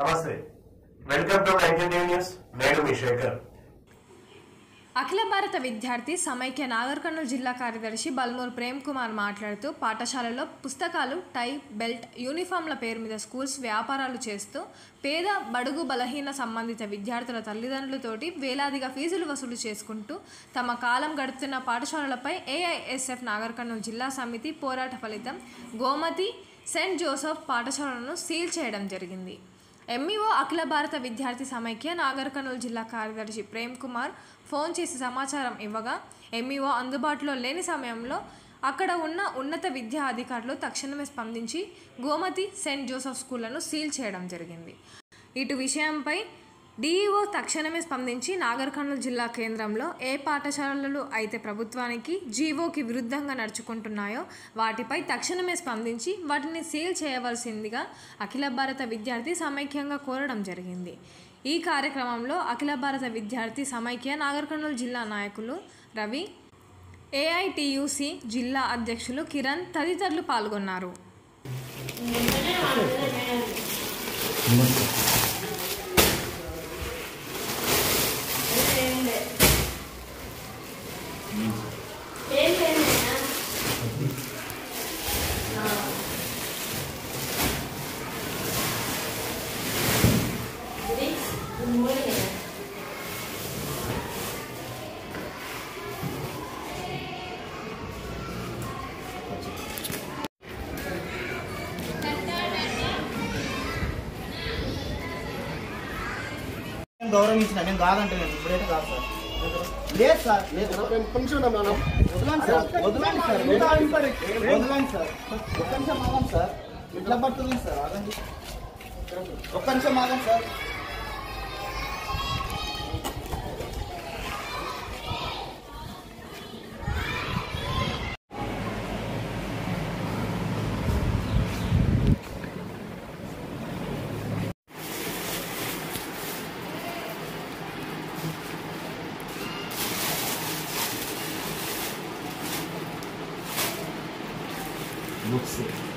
నమస్తే, welcome to 19 news. నేను మీ శేఖర్. అఖిల భారత విద్యార్థి సమైక్య నాగర్ కర్నూలు జిల్లా కార్యదర్శి బల్మూర్ ప్రేమ్ కుమార్ మాట్లాడుతూ పాఠశాలలో పుస్తకాలు, టై, బెల్ట్, యూనిఫామ్ల పేరు మీద స్కూల్స్ వ్యాపారాలు చేస్తూ పేద, బడుగు, బలహీన సంబంధిత విద్యార్థుల తల్లిదండ్రులతోటి వేలాదిగా ఫీజులు వసూలు చేసుకుంటూ తమ కాలం గడుపుతున్న పాఠశాలలపై ఏఐఎస్ఎఫ్ నాగర్ కర్నూలు జిల్లా సమితి పోరాట ఫలితం గోమతి సెయింట్ జోసెఫ్ పాఠశాలను సీల్ చేయడం జరిగింది. ఎంఈఓ అఖిల భారత విద్యార్థి సమైక్య నాగర్ కర్నూలు జిల్లా కార్యదర్శి ప్రేమ్ కుమార్ ఫోన్ చేసి సమాచారం ఇవ్వగా ఎంఈఓ అందుబాటులో లేని సమయంలో అక్కడ ఉన్న ఉన్నత విద్యా అధికారులు తక్షణమే స్పందించి గోమతి సెయింట్ జోసెఫ్ స్కూళ్లను సీల్ చేయడం జరిగింది. ఇటు విషయంపై డిఈఓ తక్షణమే స్పందించి నాగర్ కర్నూలు జిల్లా కేంద్రంలో ఏ పాఠశాలలు అయితే ప్రభుత్వానికి జీవోకి విరుద్ధంగా నడుచుకుంటున్నాయో వాటిపై తక్షణమే స్పందించి వాటిని సీల్ చేయవలసిందిగా అఖిల భారత విద్యార్థి సమైక్యంగా కోరడం జరిగింది. ఈ కార్యక్రమంలో అఖిల భారత విద్యార్థి సమైక్య నాగర్ కర్నూలు జిల్లా నాయకులు రవి, ఏఐటియుసి జిల్లా అధ్యక్షులు కిరణ్ తదితరులు పాల్గొన్నారు. గౌరవించిన నేను కాదంటే నేను ఇప్పుడైతే కాదు సార్. లేదు సార్, వదలండి సార్, ఒక్క నిమిషం ఆగండి సార్. ఇట్లా పడుతుంది సార్, ఆగండి ఒక్క నిమిషం ఆగండి సార్. Looks